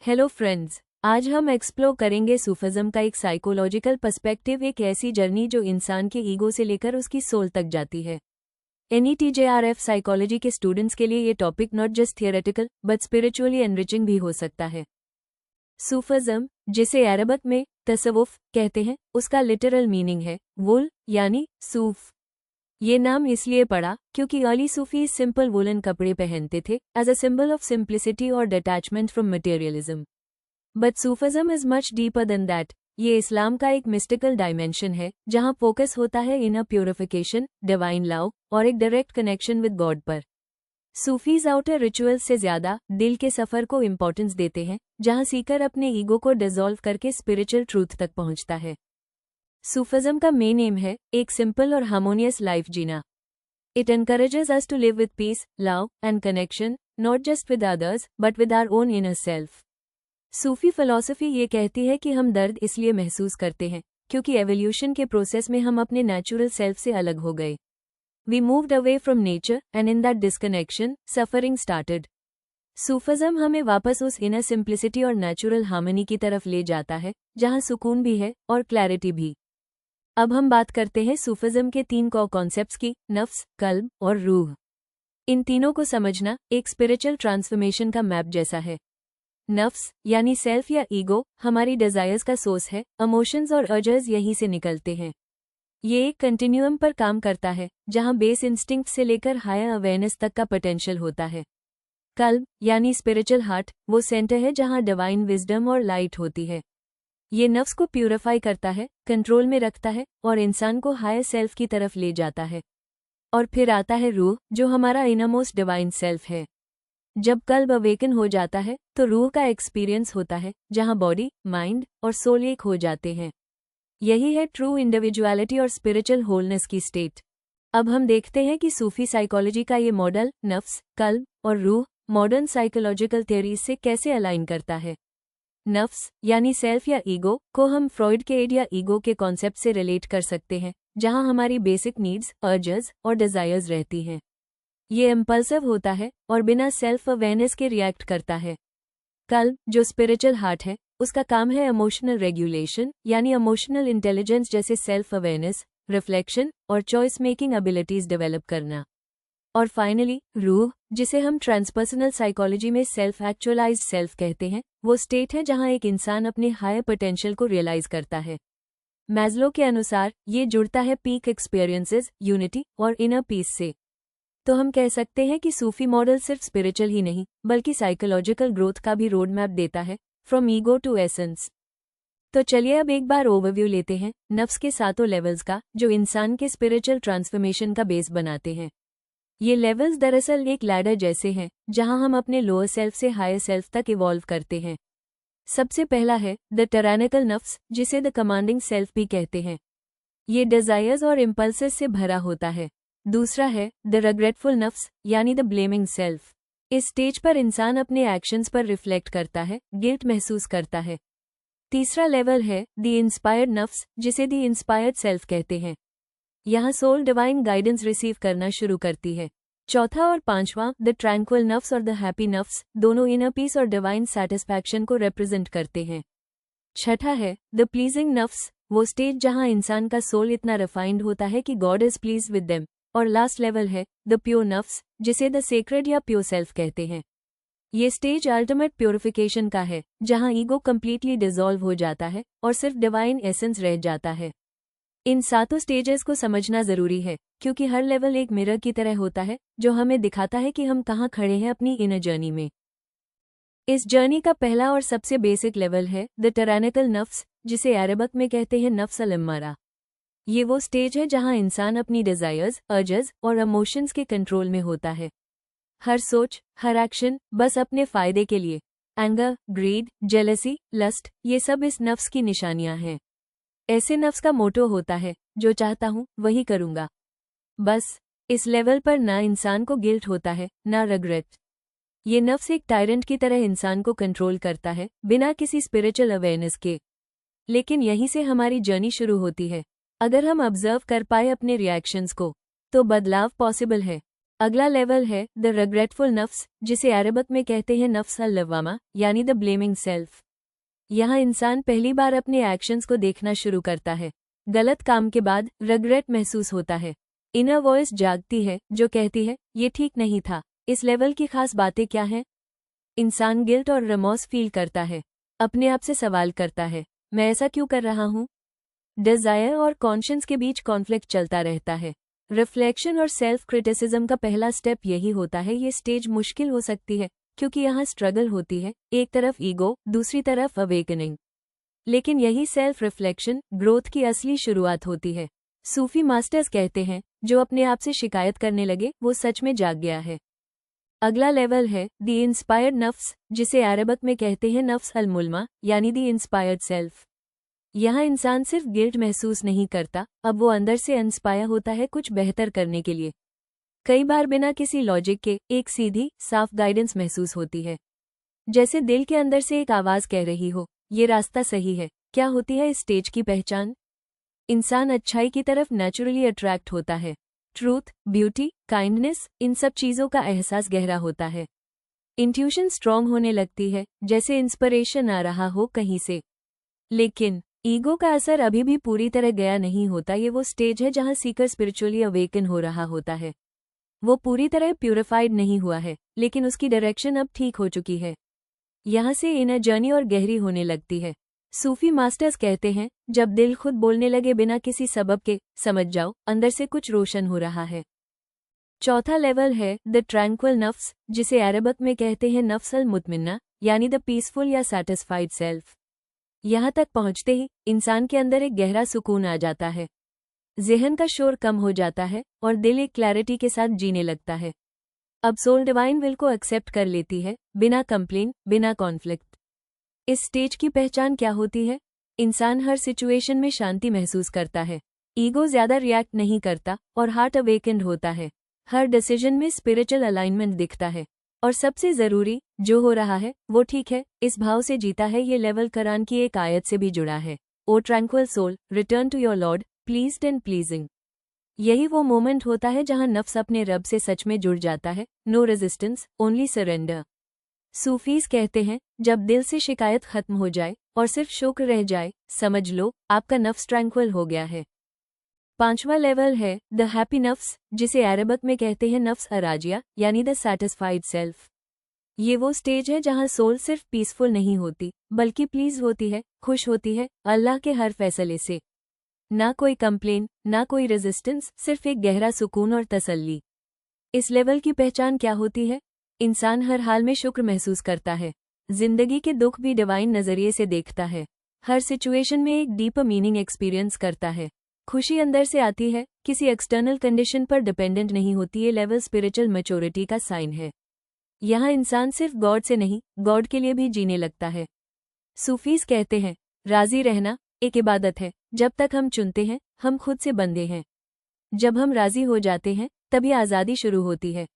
Hello friends, आज हम explore करेंगे सूफिज्म का एक साइकोलॉजिकल पर्सपेक्टिव, एक ऐसी जर्नी जो इंसान के ईगो से लेकर उसकी सोल तक जाती है। NETJRF साइकोलॉजी के स्टूडेंट्स के लिए ये topic not just theoretical but spiritually enriching भी हो सकता है। सूफिज्म, जिसे अरबक में तसव्वुफ कहते हैं, उसका लिटरल मीनिंग है वुल यानी सूफ। ये नाम इसलिए पड़ा क्योंकि अर्ली सूफी सिंपल वुलन कपड़े पहनते थे as a symbol of simplicity और detachment from materialism. But Sufism is much deeper than that. ये इस्लाम का एक मिस्टिकल डायमेंशन है जहां फोकस होता है इनर प्योरिफिकेशन, डिवाइन लव और एक डायरेक्ट कनेक्शन विद गॉड पर। सूफीज आउटर रिचुअल्स से ज्यादा दिल के सफर को इम्पोर्टेंस देते हैं, जहां सीकर अपने ईगो को डिसॉल्व करके स्पिरिचुअल ट्रूथ तक पहुंचता है। सूफिज्म का मेन एम है एक सिंपल और हार्मोनियस लाइफ जीना। It encourages us to live with peace, love and connection, not just with others but with our own inner self. सूफी फिलॉसफी ये कहती है कि हम दर्द इसलिए महसूस करते हैं क्योंकि एवोल्यूशन के प्रोसेस में हम अपने नेचुरल सेल्फ से अलग हो गए। We moved away from nature and in that disconnection suffering started. Sufism हमें वापस उस इनर सिंप्लिसिटी और नेचुरल हार्मनी की तरफ ले जाता है जहां सुकून भी है और क्लैरिटी भी। अब हम बात करते हैं सूफिज्म के 3 कोर कॉन्सेप्ट्स की, नफ्स, कल्ब और रूह। इन तीनों को समझना एक स्पिरिचुअल ट्रांसफॉर्मेशन का मैप जैसा है। नफ्स यानी सेल्फ या ईगो हमारी डिजायर्स का सोर्स है, इमोशंस और अर्जेस यहीं से निकलते हैं। ये एक कंटिन्यूअम पर काम करता है जहां बेस इंस्टिंक्ट से लेकर हायर अवेयरनेस तक का पोटेंशियल होता है। कल्ब यानी स्पिरिचुअल हार्ट वो सेंटर है जहां डिवाइन विजडम और लाइट होती है। ये नफ्स को प्यूरिफाई करता है, कंट्रोल में रखता है और इंसान को हायर सेल्फ की तरफ ले जाता है। और फिर आता है रूह, जो हमारा इनरमोस्ट डिवाइन सेल्फ है। जब कल्ब अवेकन हो जाता है तो रूह का एक्सपीरियंस होता है जहां बॉडी, माइंड और सोल एक हो जाते हैं। यही है ट्रू इंडिविजुअलिटी और स्पिरिचुअल होलनेस की स्टेट। अब हम देखते हैं कि सूफी साइकोलॉजी का ये मॉडल नफ्स, कल्ब और रूह मॉडर्न साइकोलॉजिकल थ्योरीज से कैसे अलाइन करता है। नफ्स यानी सेल्फ या ईगो को हम फ्रॉइड के एड या ईगो के कॉन्सेप्ट से रिलेट कर सकते हैं, जहां हमारी बेसिक नीड्स, अर्जेस और डिजायर्स रहती हैं। ये इम्पल्सिव होता है और बिना सेल्फ अवेयरनेस के रिएक्ट करता है। कल्ब, जो स्पिरिचुअल हार्ट है, उसका काम है इमोशनल रेगुलेशन यानी इमोशनल इंटेलिजेंस जैसे सेल्फ अवेयरनेस, रिफ्लेक्शन और चॉइस मेकिंग एबिलिटीज डेवलप करना। और फाइनली रूह, जिसे हम ट्रांसपर्सनल साइकोलॉजी में सेल्फ एक्चुअलाइज्ड सेल्फ कहते हैं, वो स्टेट है जहां एक इंसान अपने हायर पोटेंशियल को रियलाइज करता है। मैस्लो के अनुसार ये जुड़ता है पीक एक्सपीरियंसेस, यूनिटी और इनर पीस से। तो हम कह सकते हैं कि सूफी मॉडल सिर्फ स्पिरिचुअल ही नहीं बल्कि साइकोलॉजिकल ग्रोथ का भी रोड मैप देता है, फ्रॉम ईगो टू एसेंस। तो चलिए अब एक बार ओवरव्यू लेते हैं नफ्स के 7 लेवल्स का, जो इंसान के स्पिरिचुअल ट्रांसफॉर्मेशन का बेस बनाते हैं। ये लेवल्स दरअसल एक लैडर जैसे हैं जहां हम अपने लोअर सेल्फ से हायर सेल्फ तक इवॉल्व करते हैं। सबसे पहला है द टायरानिकल नफ्स, जिसे द कमांडिंग सेल्फ भी कहते हैं। ये डिजायर्स और इम्पल्सेस से भरा होता है। दूसरा है द रिग्रेटफुल नफ्स यानी द ब्लेमिंग सेल्फ। इस स्टेज पर इंसान अपने एक्शंस पर रिफ्लेक्ट करता है, गिल्ट महसूस करता है। तीसरा लेवल है द इंस्पायर्ड नफ्स, जिसे द इंस्पायर्ड सेल्फ कहते हैं। यहाँ सोल डिवाइन गाइडेंस रिसीव करना शुरू करती है। चौथा और पांचवां द ट्रैंक्विल नफ्स और द हैप्पी नफ्स दोनों इनर पीस और डिवाइन सैटिस्फैक्शन को रिप्रेजेंट करते हैं। छठा है द प्लीजिंग नफ्स, वो स्टेज जहां इंसान का सोल इतना रिफाइंड होता है कि God is please with them. और लास्ट लेवल है द प्योर नफ्स, जिसे द सेक्रेड या प्योर सेल्फ कहते हैं। ये स्टेज अल्टीमेट प्योरिफिकेशन का है, जहां ईगो कंप्लीटली डिसॉल्व हो जाता है और सिर्फ डिवाइन एसेंस रह जाता है। इन 7 स्टेजेस को समझना जरूरी है क्योंकि हर लेवल एक मिरर की तरह होता है जो हमें दिखाता है कि हम कहाँ खड़े हैं अपनी इनर जर्नी में। इस जर्नी का पहला और सबसे बेसिक लेवल है द टायरानिकल नफ्स, जिसे अरबक में कहते हैं नफ्स अल-अम्मारा। ये वो स्टेज है जहां इंसान अपनी डिजायर्स, अर्जेस और इमोशंस के कंट्रोल में होता है। हर सोच, हर एक्शन बस अपने फायदे के लिए। एंगर, ग्रीड, जेलसी, लस्ट, ये सब इस नफ्स की निशानियां हैं। ऐसे नफ्स का मोटो होता है जो चाहता हूं वही करूंगा। बस इस लेवल पर ना इंसान को गिल्ट होता है ना रिग्रेट। ये नफ्स एक टायरेंट की तरह इंसान को कंट्रोल करता है बिना किसी स्पिरिचुअल अवेयरनेस के। लेकिन यहीं से हमारी जर्नी शुरू होती है। अगर हम ऑब्जर्व कर पाए अपने रिएक्शंस को तो बदलाव पॉसिबल है। अगला लेवल है द रिग्रेटफुल नफ्स, जिसे अरबक में कहते हैं नफ्स अल लवामा, यानी द ब्लेमिंग सेल्फ। यहाँ इंसान पहली बार अपने एक्शंस को देखना शुरू करता है। गलत काम के बाद रिग्रेट महसूस होता है। इनर वॉइस जागती है जो कहती है ये ठीक नहीं था। इस लेवल की खास बातें क्या हैं? इंसान गिल्ट और रिमॉर्स फील करता है, अपने आप से सवाल करता है, मैं ऐसा क्यों कर रहा हूँ? डिजायर और कॉन्शियंस के बीच कॉन्फ्लिक्ट चलता रहता है। रिफ्लेक्शन और सेल्फ क्रिटिसिज्म का पहला स्टेप यही होता है। ये स्टेज मुश्किल हो सकती है क्योंकि यहाँ स्ट्रगल होती है, एक तरफ ईगो, दूसरी तरफ अवेकनिंग। लेकिन यही सेल्फ रिफ्लेक्शन ग्रोथ की असली शुरुआत होती है। सूफी मास्टर्स कहते हैं जो अपने आप से शिकायत करने लगे वो सच में जाग गया है। अगला लेवल है द इंस्पायर्ड नफ्स, जिसे अरबक में कहते हैं नफ्स अल मुल्मा, यानी द इंस्पायर्ड सेल्फ। यहाँ इंसान सिर्फ गिल्ट महसूस नहीं करता, अब वो अंदर से इंस्पायर होता है कुछ बेहतर करने के लिए। कई बार बिना किसी लॉजिक के एक सीधी साफ गाइडेंस महसूस होती है, जैसे दिल के अंदर से एक आवाज कह रही हो ये रास्ता सही है। क्या होती है इस स्टेज की पहचान? इंसान अच्छाई की तरफ नेचुरली अट्रैक्ट होता है। ट्रूथ, ब्यूटी, काइंडनेस, इन सब चीजों का एहसास गहरा होता है। इंट्यूशन स्ट्रॉन्ग होने लगती है, जैसे इंस्पिरेशन आ रहा हो कहीं से। लेकिन ईगो का असर अभी भी पूरी तरह गया नहीं होता। ये वो स्टेज है जहां सीकर स्पिरिचुअली अवेकन हो रहा होता है। वो पूरी तरह प्यूरिफाइड नहीं हुआ है, लेकिन उसकी डायरेक्शन अब ठीक हो चुकी है। यहाँ से इनर जर्नी और गहरी होने लगती है। सूफी मास्टर्स कहते हैं जब दिल खुद बोलने लगे बिना किसी सबब के, समझ जाओ अंदर से कुछ रोशन हो रहा है। चौथा लेवल है द ट्रैंक्विल नफ्स, जिसे अरबक में कहते हैं नफ्स अल मुतमिन्ना, यानी द पीसफुल या सैटिस्फाइड सेल्फ। यहाँ तक पहुँचते ही इंसान के अंदर एक गहरा सुकून आ जाता है। ज़हन का शोर कम हो जाता है और दिल एक क्लैरिटी के साथ जीने लगता है। अब सोल डिवाइन विल को एक्सेप्ट कर लेती है, बिना कंप्लेन, बिना कॉन्फ्लिक्ट। इस स्टेज की पहचान क्या होती है? इंसान हर सिचुएशन में शांति महसूस करता है, ईगो ज्यादा रिएक्ट नहीं करता और हार्ट अवेकेंड होता है। हर डिसीजन में स्पिरिचुअल अलाइनमेंट दिखता है, और सबसे जरूरी, जो हो रहा है वो ठीक है, इस भाव से जीता है। ये लेवल कुरान की एक आयत से भी जुड़ा है, O tranquil soul, return to your lord, pleased and pleasing. यही वो मोमेंट होता है जहां नफ्स अपने रब से सच में जुड़ जाता है। No resistance, only surrender. Sufis कहते हैं जब दिल से शिकायत खत्म हो जाए और सिर्फ शुक्र रह जाए, समझ लो आपका नफ्स ट्रैंक्विल हो गया है। पांचवा लेवल है द हैप्पी नफ्स, जिसे अरबक में कहते हैं नफ्स अराजिया, यानी द सैटिस्फाइड सेल्फ। ये वो स्टेज है जहां सोल सिर्फ पीसफुल नहीं होती, बल्कि प्लीज होती है, खुश होती है अल्लाह के हर फैसले से। ना कोई कंप्लेन, ना कोई रेजिस्टेंस, सिर्फ एक गहरा सुकून और तसल्ली। इस लेवल की पहचान क्या होती है? इंसान हर हाल में शुक्र महसूस करता है, जिंदगी के दुख भी डिवाइन नजरिए से देखता है, हर सिचुएशन में एक डीपर मीनिंग एक्सपीरियंस करता है। खुशी अंदर से आती है, किसी एक्सटर्नल कंडीशन पर डिपेंडेंट नहीं होती। ये लेवल स्पिरिचुअल मैच्योरिटी का साइन है। यहाँ इंसान सिर्फ गॉड से नहीं, गॉड के लिए भी जीने लगता है। सूफीज कहते हैं राजी रहना एक इबादत है। जब तक हम चुनते हैं, हम खुद से बंधे हैं। जब हम राजी हो जाते हैं, तभी आज़ादी शुरू होती है।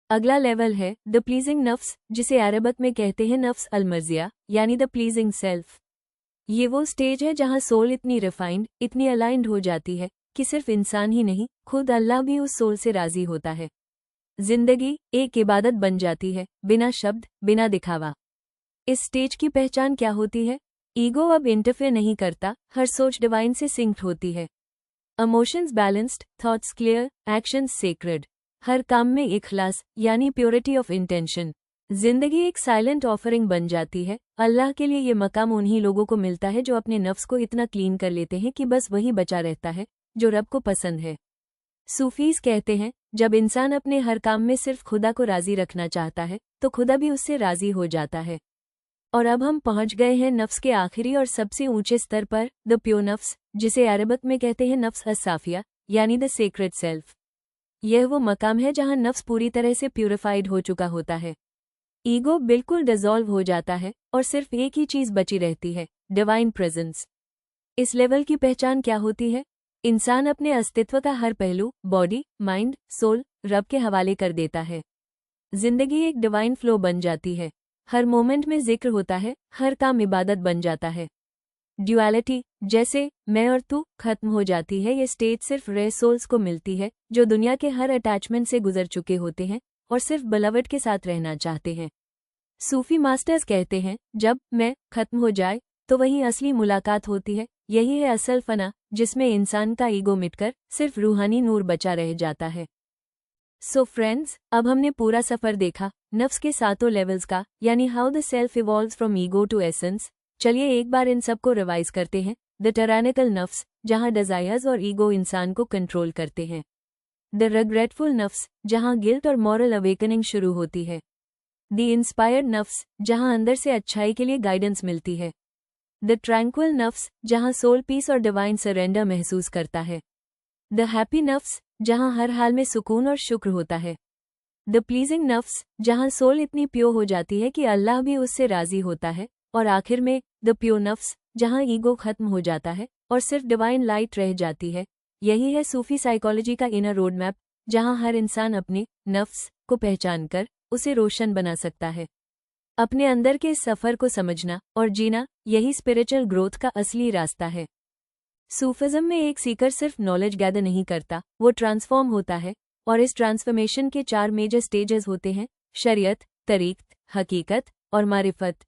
अगला लेवल है द प्लीजिंग नफ्स, जिसे अरबक में कहते हैं नफ्स अलमर्जिया, यानी द प्लीजिंग सेल्फ। ये वो स्टेज है जहां सोल इतनी रिफाइंड, इतनी अलाइंड हो जाती है कि सिर्फ इंसान ही नहीं, खुद अल्लाह भी उस सोल से राजी होता है। जिंदगी एक इबादत बन जाती है, बिना शब्द, बिना दिखावा। इस स्टेज की पहचान क्या होती है? ईगो अब इंटरफेयर नहीं करता, हर सोच डिवाइन से सिंक्ड होती है। Emotions balanced, thoughts clear, actions sacred. हर काम में इखलास, यानी प्योरिटी ऑफ इंटेंशन। जिंदगी एक साइलेंट ऑफरिंग बन जाती है। अल्लाह के लिए ये मकाम उन्हीं लोगों को मिलता है जो अपने नफ्स को इतना क्लीन कर लेते हैं कि बस वही बचा रहता है जो रब को पसंद है। सूफीज कहते हैं जब इंसान अपने हर काम में सिर्फ खुदा को राजी रखना चाहता है, तो खुदा भी उससे राजी हो जाता है। और अब हम पहुंच गए हैं नफ्स के आखिरी और सबसे ऊंचे स्तर पर, द प्योर नफ्स, जिसे अरबक में कहते हैं नफ्स असाफिया, यानी द सेक्रेड सेल्फ। यह वो मकाम है जहां नफ्स पूरी तरह से प्यूरिफाइड हो चुका होता है। ईगो बिल्कुल डिसॉल्व हो जाता है और सिर्फ एक ही चीज बची रहती है, डिवाइन प्रेजेंस। इस लेवल की पहचान क्या होती है? इंसान अपने अस्तित्व का हर पहलू, बॉडी, माइंड, सोल, रब के हवाले कर देता है। जिंदगी एक डिवाइन फ्लो बन जाती है, हर मोमेंट में जिक्र होता है, हर काम इबादत बन जाता है। ड्युअलिटी, जैसे मैं और तू, खत्म हो जाती है। ये स्टेज सिर्फ रेयर सोल्स को मिलती है जो दुनिया के हर अटैचमेंट से गुजर चुके होते हैं और सिर्फ बिलवड के साथ रहना चाहते हैं। सूफी मास्टर्स कहते हैं, जब मैं खत्म हो जाए तो वही असली मुलाकात होती है। यही है असल फना, जिसमें इंसान का ईगो मिटकर सिर्फ रूहानी नूर बचा रह जाता है। सो फ्रेंड्स, अब हमने पूरा सफर देखा नफ्स के सातों लेवल्स का, यानी how the self evolves from ego to essence. चलिए एक बार इन सब को रिवाइज करते हैं। द टायरानिकल नफ्स, जहां डिजायर्स और ईगो इंसान को कंट्रोल करते हैं। द रिग्रेटफुल नफ्स, जहां गिल्ट और मॉरल अवेकनिंग शुरू होती है। द इंस्पायर्ड नफ्स, जहां अंदर से अच्छाई के लिए गाइडेंस मिलती है। द ट्रैंक्विल नफ्स, जहां सोल पीस और डिवाइन सरेंडर महसूस करता है। द हैप्पी नफ्स, जहां हर हाल में सुकून और शुक्र होता है। द प्लीजिंग नफ्स, जहां सोल इतनी प्योर हो जाती है कि अल्लाह भी उससे राजी होता है। और आखिर में द प्योर नफ्स, जहां ईगो खत्म हो जाता है और सिर्फ डिवाइन लाइट रह जाती है। यही है सूफी साइकोलॉजी का इनर रोड मैप, जहां हर इंसान अपने नफ्स को पहचानकर उसे रोशन बना सकता है। अपने अंदर के इस सफर को समझना और जीना, यही स्पिरिचुअल ग्रोथ का असली रास्ता है। सूफिज्म में एक सीकर सिर्फ नॉलेज गैदर नहीं करता, वो ट्रांसफॉर्म होता है। और इस ट्रांसफॉर्मेशन के 4 मेजर स्टेजेस होते हैं: शरीयत, तरीक़त, हकीकत और मारिफत।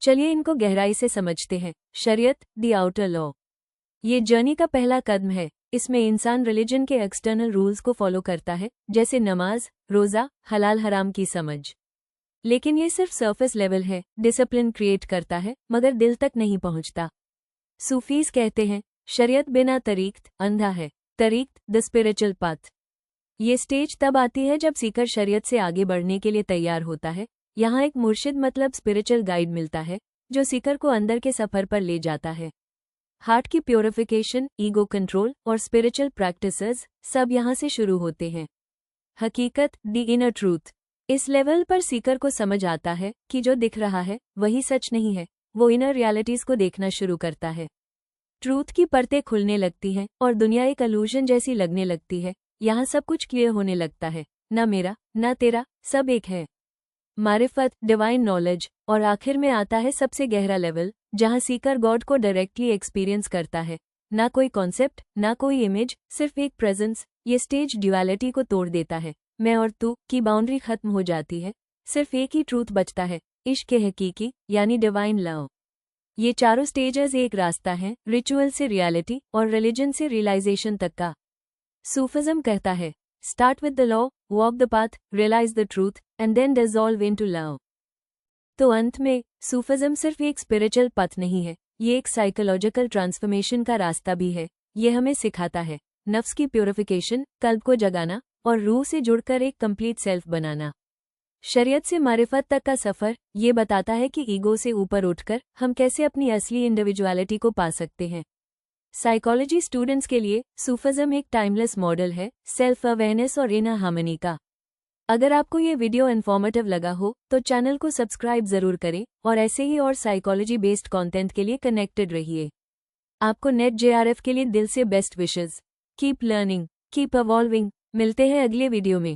चलिए इनको गहराई से समझते हैं। शरीयत, द आउटर लॉ। ये जर्नी का पहला कदम है। इसमें इंसान रिलीजन के एक्सटर्नल रूल्स को फॉलो करता है, जैसे नमाज, रोज़ा, हलाल हराम की समझ। लेकिन ये सिर्फ सरफेस लेवल है, डिसिप्लिन क्रिएट करता है मगर दिल तक नहीं पहुंचता। सूफीज कहते हैं, शरीयत बिना तरीक़त अंधा है, तरीक़त द स्पिरिचुअल पाथ। ये स्टेज तब आती है जब सीकर शरीयत से आगे बढ़ने के लिए तैयार होता है। यहाँ एक मुर्शिद मतलब स्पिरिचुअल गाइड मिलता है जो सीकर को अंदर के सफर पर ले जाता है। हार्ट की प्योरिफिकेशन, ईगो कंट्रोल और स्पिरिचुअल प्रैक्टिसेस सब यहाँ से शुरू होते हैं। हकीकत, द इनर ट्रूथ। इस लेवल पर सीकर को समझ आता है कि जो दिख रहा है वही सच नहीं है। वो इनर रियलिटीज को देखना शुरू करता है। ट्रूथ की परतें खुलने लगती हैं और दुनिया एक इल्यूजन जैसी लगने लगती है। यहाँ सब कुछ क्लियर होने लगता है, न मेरा न तेरा, सब एक है। मारिफत, डिवाइन नॉलेज। और आखिर में आता है सबसे गहरा लेवल, जहाँ सीकर गॉड को डायरेक्टली एक्सपीरियंस करता है। ना कोई कॉन्सेप्ट, ना कोई इमेज, सिर्फ एक प्रेजेंस। ये स्टेज ड्युअलिटी को तोड़ देता है। मैं और तू की बाउंड्री खत्म हो जाती है, सिर्फ एक ही ट्रूथ बचता है, इश्क हकीकी यानी डिवाइन लव। ये चारों स्टेजेस एक रास्ता है, रिचुअल से रियलिटी और रिलीजन से रियलाइजेशन तक का। सूफिज्म कहता है, start with the law, walk the path, realise the truth and then dissolve into love. तो अंत में सूफिज्म सिर्फ एक स्पिरिचुअल पथ नहीं है, ये एक साइकोलॉजिकल ट्रांसफॉर्मेशन का रास्ता भी है। ये हमें सिखाता है नफ्स की प्योरिफिकेशन, कल्ब को जगाना और रूह से जुड़कर एक कंप्लीट सेल्फ बनाना। शरीयत से मारिफत तक का सफर ये बताता है कि ईगो से ऊपर उठकर हम कैसे अपनी असली इंडिविजुअलिटी को पा सकते हैं। साइकोलॉजी स्टूडेंट्स के लिए सूफिज्म एक टाइमलेस मॉडल है, सेल्फ अवेयरनेस और इनर हार्मनी का। अगर आपको ये वीडियो इन्फॉर्मेटिव लगा हो तो चैनल को सब्सक्राइब जरूर करें और ऐसे ही और साइकोलॉजी बेस्ड कंटेंट के लिए कनेक्टेड रहिए। आपको नेट JRF के लिए दिल से best wishes. Keep learning, keep evolving. मिलते हैं अगले वीडियो में।